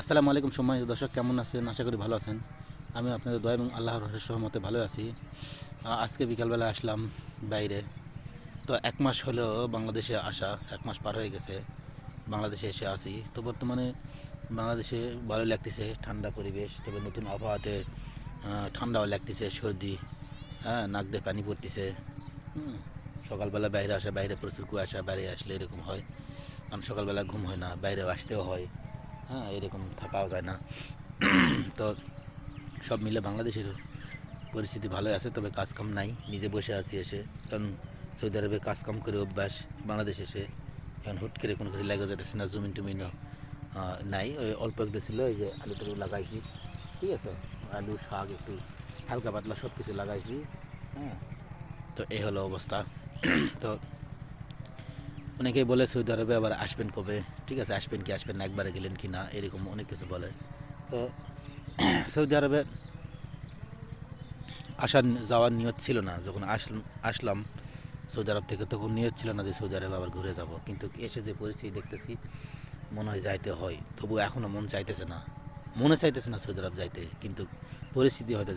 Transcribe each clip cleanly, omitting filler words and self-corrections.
আসসালামু আলাইকুম সম্মানিত দর্শক, কেমন আছেন? আশা করি ভালো আছেন। আমি আপনাদের দয়া এবং আল্লাহর রহমতে ভালো আছি। আজকে বিকালবেলা আসলাম বাইরে। তো ১ মাস হলো বাংলাদেশে আসা, ১ মাস পার হয়ে গেছে। বাংলাদেশে এসে আছি। তো বর্তমানে বাংলাদেশে ভালো লাগতেছে, ঠান্ডা পরিবেশ। তবে নতুন আবহাওয়াতে ঠান্ডাও লাগতেছে, সর্দি, নাক দিয়ে পানি পড়তেছে। সকালবেলা বাইরে আসা, বাইরে প্রচুর কুয়াশা, বাইরে আসলে এরকম হয়। কারণ সকালবেলা ঘুম হয় না, বাইরেও আসতেও হয়। এরকম থাকাও যায় না। তো সব মিলে বাংলাদেশের পরিস্থিতি ভালোই আছে, তবে কাজকাম নাই, নিজে বসে আছি এসে। কারণ সৌদি আরবে কাজকাম করে অভ্যাস, বাংলাদেশ এসে এখন হুট করে কোনো কিছু লেগে যেতেছে না, জমিন টুমিনও নাই। ওই অল্প একটু ছিল, এই যে আলু টালু লাগাইছি, ঠিক আছে, আলু শাক একটু হালকা পাতলা সব কিছু লাগাইছি। হ্যাঁ, তো এই হলো অবস্থা। তো অনেকেই বলে সৌদি আরবে আবার আসবেন কবে, ঠিক আছে, আসবেন কি আসবেন না, একবারে গেলেন কি না, এরকম অনেক কিছু বলে। তো সৌদি আরবে আসার যাওয়ার নিয়ত ছিল না। যখন আসলাম সৌদি আরব থেকে, তখন নিয়ত ছিল না যে সৌদি আরবে আবার ঘুরে যাব। কিন্তু এসে যে পরিস্থিতি দেখতেছি, মনে হয় যাইতে হয়। তবু এখনও মন চাইতেছে না, মনে চাইতেছে না সৌদি আরব যাইতে, কিন্তু পরিস্থিতি হয়তো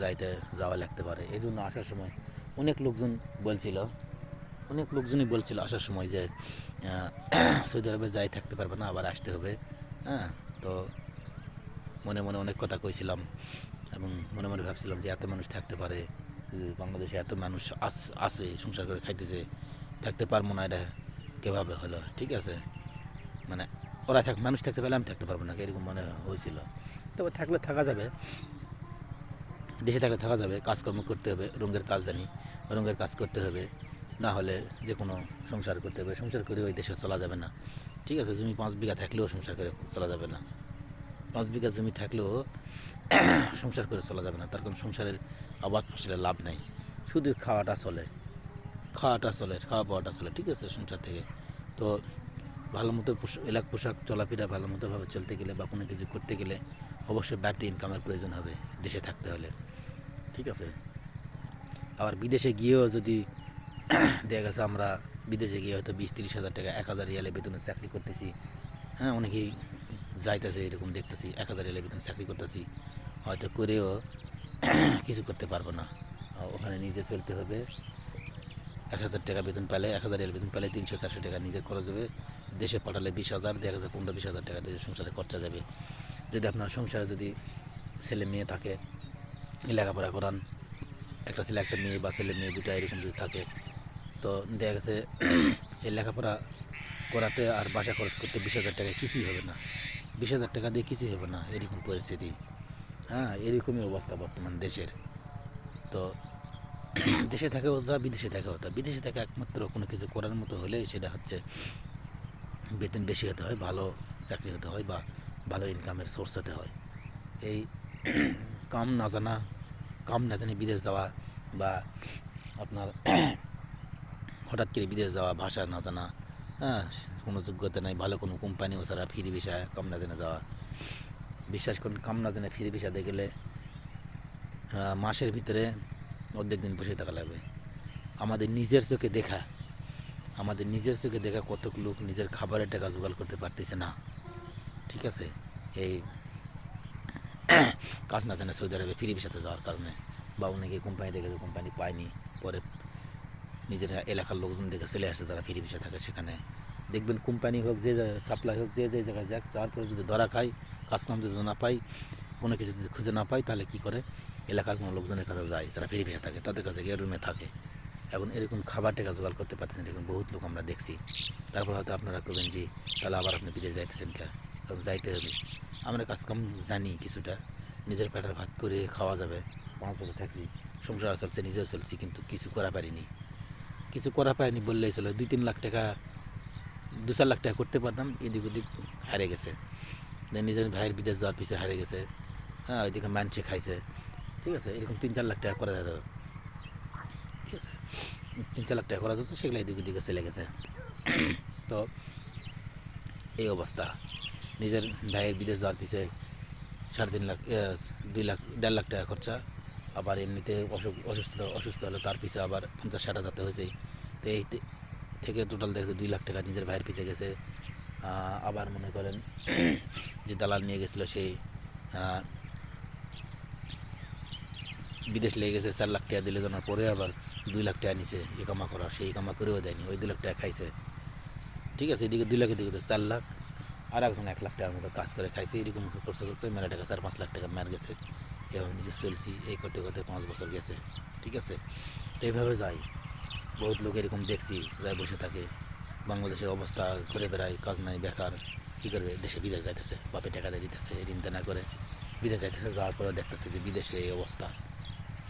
যাওয়া লাগতে পারে। এই জন্য আসার সময় অনেক লোকজন বলছিল, অনেক লোকজনই বলছিল আসার সময় যে সৌদি আরবে যাই থাকতে পারবে না, আবার আসতে হবে। হ্যাঁ, তো মনে মনে অনেক কথা কইছিলাম এবং মনে মনে ভাবছিলাম যে এত মানুষ থাকতে পারে, বাংলাদেশে এত মানুষ আছে, সংসার করে খাইতেছে, থাকতে পারবো না, এটা কীভাবে হলো, ঠিক আছে। মানে ওরা মানুষ থাকতে পারলে আমি থাকতে পারবো না, এরকম মনে হয়েছিল। তবে থাকলে থাকা যাবে, দেশে থাকলে থাকা যাবে, কাজকর্ম করতে হবে, রঙের কাজ জানি, রঙের কাজ করতে হবে, না হলে যে কোনো সংসার করতে হবে। সংসার করে ওই দেশে চলা যাবে না, ঠিক আছে। জমি 5 বিঘা থাকলেও সংসার করে চলা যাবে না, 5 বিঘা জমি থাকলেও সংসার করে চলা যাবে না। তার কারণ সংসারের আবাদ ফসলের লাভ নাই, শুধু খাওয়াটা চলে, খাওয়া পাওয়াটা চলে, ঠিক আছে, সংসার থেকে। তো ভালো মতো পোশাক চলাফেরা ভালো মতোভাবে চলতে গেলে বা কোনো কিছু করতে গেলে অবশ্যই বাড়তি ইনকামের প্রয়োজন হবে দেশে থাকতে হলে, ঠিক আছে। আবার বিদেশে গিয়েও যদি দেখা গেছে আমরা বিদেশে গিয়ে হয়তো 20-30 হাজার টাকা, 1,000 রিয়ালে বেতনে চাকরি করতেছি। অনেকেই যাইতেছে, এরকম দেখতেছি, 1,000 রিয়ালে বেতন চাকরি করতেছি, হয়তো করেও কিছু করতে পারবো না। ওখানে নিজে চলতে হবে। 1,000 টাকা বেতন পেলে, 1,000 রিয়াল বেতন পেলে 300-400 টাকা নিজের খরচ হবে। দেশে পাঠালে 20,000, দেখা যাচ্ছে 15-20 হাজার টাকা দেশে সংসারে খরচা যাবে। যদি আপনার সংসারে যদি ছেলে মেয়ে থাকে, লেখাপড়া করান, একটা ছেলে একটা মেয়ে বা ছেলে মেয়ে দুটো এরকম যদি থাকে, তো দেখা গেছে এই লেখাপড়া করাতে আর বাসা খরচ করতে 20,000 টাকা কিছুই হবে না, 20,000 টাকা দিয়ে কিছুই হবে না, এরকম পরিস্থিতি। এরকমই অবস্থা বর্তমান দেশের। তো দেশে থাকেও যা, বিদেশে থাকেও তা। বিদেশে থাকে একমাত্র কোনো কিছু করার মতো হলে সেটা হচ্ছে বেতন বেশি হতে হয়, ভালো চাকরি হতে হয় বা ভালো ইনকামের সোর্স হতে হয়। এই কাম না জানা, কাম না জানি বিদেশ যাওয়া, বা আপনার হঠাৎ করে বিদেশ যাওয়া, ভাষা না জানা, হ্যাঁ, কোনো যোগ্যতা নাই, ভালো কোনো কোম্পানিও ছাড়া ফ্রি ভিসা কাম না জেনে যাওয়া। বিশ্বাস করুন, কাম না জেনে ফ্রি ভিসাতে গেলে মাসের ভিতরে অর্ধেক দিন বসে থাকা লাগবে। আমাদের নিজের চোখে দেখা, কতক লোক নিজের খাবারের টাকা জোগাড় করতে পারতেছে না, ঠিক আছে, এই কাজ না জানে সৌদি আরবে ফ্রি ভিসাতে যাওয়ার কারণে। বা অনেকে কোম্পানি দেখেছে, কোম্পানি পায়নি, পরে নিজের এলাকার লোকজন দেখে চলে আসে যারা ফ্রি ভিসা থাকে সেখানে। দেখবেন কোম্পানি হোক, যে সাপ্লাই হোক, যে জায়গায় যাক, যাওয়ার পরে যদি ধরা খায়, কাজকাম যদি না পাই, কোনো কিছু যদি খুঁজে না পাই, তাহলে কী করে, এলাকার কোনো লোকজনের কাছে যায় যারা ফ্রি ভিসা থাকে, তাদের কাছে গিয়ে রুমে থাকে। এখন এরকম খাবার টাকা জোগাড় করতে পারতেছেন, এরকম বহুত লোক আমরা দেখছি। তারপর হয়তো আপনারা করবেন যে তাহলে আবার আপনি বিদেশ যাইতেছেন কে? কারণ যাইতে হবে। আমরা কাজকাম জানি কিছুটা, নিজের পেটের ভাত করে খাওয়া যাবে। 5 বছর থাকছি, সংসার চলছে, নিজেও চলছি, কিন্তু কিছু করা পারিনি। বললেই চলে। 2-3 লাখ টাকা, 2-4 লাখ টাকা করতে পারতাম, এদিক ওদিক হারিয়ে গেছে। নিজের ভাইয়ের বিদেশ যাওয়ার পিছিয়ে হারিয়ে গেছে। ওইদিকে মানছে খাইছে, ঠিক আছে। এরকম 3-4 লাখ টাকা করা যেত, ঠিক আছে, 3-4 লাখ টাকা করা যেত, সেগুলো এদিকে দিকে চলে গেছে। তো এই অবস্থা। নিজের ভাইয়ের বিদেশ যাওয়ার পিছিয়ে 3.5 লাখ, 2 লাখ, 1.5 লাখ টাকা খরচা। আবার এমনিতে অসুস্থ হলো, তার পিছিয়ে আবার 50-60 হাজার হয়েছে। তো এই থেকে টোটাল দেখছে 2 লাখ টাকা নিজের ভাইয়ের পিছিয়ে গেছে। আবার মনে করেন যে দালাল নিয়ে গেছিলো সেই বিদেশ লেগে গেছে, 4 লাখ টাকা দিলে জানার পরে আবার 2 লাখ টাকা নিছে ইকামা করা, সেই ইকামা করেও দেয়নি, ওই 2 লাখ টাকা খাইছে। ঠিক আছে, এদিকে 2 লাখের দিকে 4 লাখ, আর একজন 1 লাখ টাকার মতো কাজ করে খাইছে। এরকম করতে করতে মেলা টাকা 4-5 লাখ টাকা মার গেছে। এভাবে নিজে চলছি, এই করতে করতে 5 বছর গেছে। ঠিক আছে, তো এইভাবে যাই, বহুত লোক এরকম দেখছি যায় বসে থাকে। বাংলাদেশের অবস্থা, ঘুরে বেড়ায়, কাজ নাই, বেকার, কী করবে, দেশে বিদেশ যাইতেছে, বাপে টাকা দিয়ে দিতেছে, ঋণ দেনা করে বিদেশ যাইতেছে। যাওয়ার পরে দেখতেছে যে বিদেশে এই অবস্থা,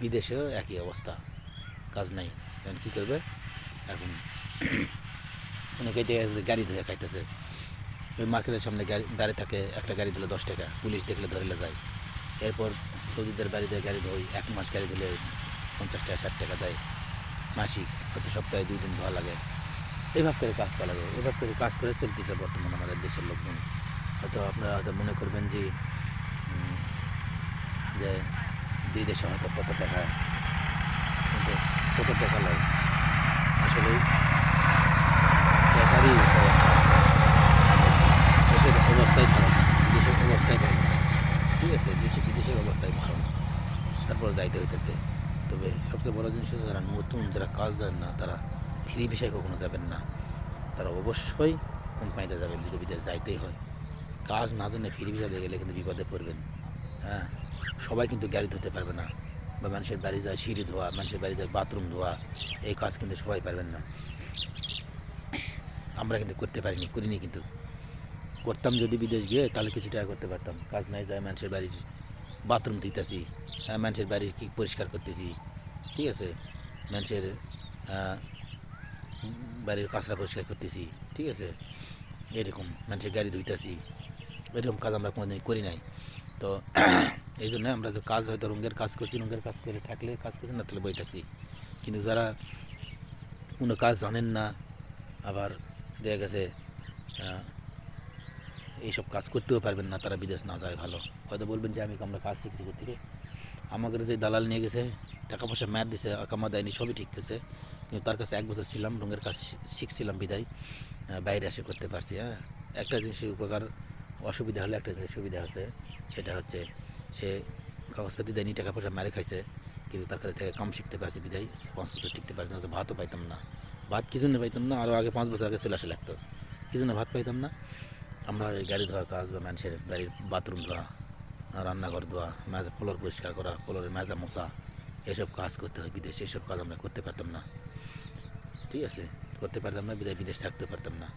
বিদেশেও একই অবস্থা, কাজ নাই। এখন কী করবে, এখন অনেকে গাড়ি ধুয়ে খাইতেছে। ওই মার্কেটের সামনে গাড়ি দাঁড়িয়ে থাকে, একটা গাড়ি দিলে 10 টাকা, পুলিশ দেখলে ধরে যায়। এরপর সৌদিদের বাড়িতে গাড়ি ধোয়, 1 মাস গাড়ি ধুলে 50 টাকা 60 টাকা দেয় মাসিক, হয়তো সপ্তাহে 2 দিন ধোয়া লাগে। এভাবে করে কাজ করা লাগে, এভাবে করে কাজ করে চলতেছে বর্তমানে আমাদের দেশের লোকজন। হয়তো আপনারা হয়তো মনে করবেন যে যে বিদেশে হয়তো কত টাকা, কিন্তু কত টাকা লয়, আসলে বেকারই দেশের অবস্থাই খারাপ, দেশের অবস্থাই ভালো না। ঠিক আছে, বিদেশের অবস্থাই ভালো না, তারপর যাইতে হইতেছে। তবে সবচেয়ে বড় জিনিস হচ্ছে যারা নতুন, যারা কাজ জানেন না, তারা ফ্রি ভিসায় কখনো যাবেন না। তারা অবশ্যই কোম্পানিতে যাবেন যদি বিদেশ যাইতেই হয়। কাজ না জানে ফ্রি ভিসা দিয়ে গেলে কিন্তু বিপদে পড়বেন। হ্যাঁ, সবাই কিন্তু গাড়ি ধুতে পারবে না, বা মানুষের বাড়ি যায় সিঁড়ি ধোয়া, মানুষের বাড়ি যায় বাথরুম ধোয়া, এই কাজ কিন্তু সবাই পারবেন না। আমরা কিন্তু করতে পারিনি, করিনি, কিন্তু করতাম যদি বিদেশ গিয়ে, তাহলে কিছু টাকা করতে পারতাম। কাজ নাই যায় মানুষের বাড়ির বাথরুম দিতেছি, মানুষের বাড়ির কি পরিষ্কার করতেছি। ঠিক আছে, মানুষের বাড়ির কাঁচরা পরিষ্কার করতেছি। ঠিক আছে, এরকম মানুষের গাড়ি ধুইতেছি, এরকম কাজ আমরা কোনোদিন করি নাই। তো এই জন্য আমরা যে কাজ হয়তো রঙের কাজ করছি, রঙের কাজ করে থাকলে কাজ করছি, না তাহলে বই থাকছি। কিন্তু যারা কোনো কাজ জানেন না, আবার দেখা গেছে এইসব কাজ করতেও পারবেন না, তারা বিদেশ না যায় ভালো। হয়তো বলবেন যে আমরা কাজ শিখছি থেকে, আমাদের যে দালাল নিয়ে গেছে, টাকা পয়সা ম্যার দিছে, আকামা দেয়নি, সবই ঠিক আছে, কিন্তু তার কাছে 1 বছর ছিলাম, রঙের কাজ শিখছিলাম বিদায় বাইরে এসে করতে পারছি। হ্যাঁ, একটা জিনিসের উপকার, অসুবিধা হলে একটা জিনিস সুবিধা আছে, সেটা হচ্ছে সে কাগজপাতি দেয়নি, টাকা পয়সা মেরে খাইছে, কিন্তু তার কাছে থেকে কম শিখতে পারছি বিদায় 5 বছর টিকতে পারছি না। তো ভাতও পাইতাম না, ভাত কি জন্য পাইতাম না, আরও আগে 5 বছর আগে চলে আসা লাগতো, কি জন্য ভাত পাইতাম না। আমরা এই গাড়ি ধোয়া কাজ, বা মানুষের বাড়ির বাথরুম ধোয়া, রান্নাঘর ধোয়া, মেজা ফ্লোর পরিষ্কার করা, ফ্লোরের মেজা মশা, এসব কাজ করতে হয় বিদেশে। এসব কাজ আমরা করতে পারতাম না। ঠিক আছে, করতে পারতাম না বিদায় বিদেশ থাকতে পারতাম না।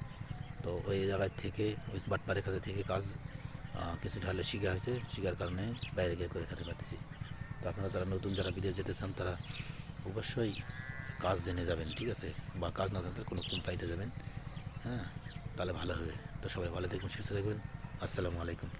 তো ওই জায়গায় থেকে, ওই বাটপাড়ের কাছে থেকে কাজ কিছুটা হলে শিখা হয়েছে, শিখার কারণে বাইরে গিয়ে করে খেতে পারতেছি। তো আপনারা যারা নতুন, যারা বিদেশ যেতে চান, তারা অবশ্যই কাজ জেনে যাবেন। ঠিক আছে, বা কাজ না জানতে কোনো কোম্পানিতে যাবেন। হ্যাঁ, তাহলে ভালো হবে। তো সবাই ভালো থাকবেন, সুস্থ থাকবেন। আসসালামু আলাইকুম।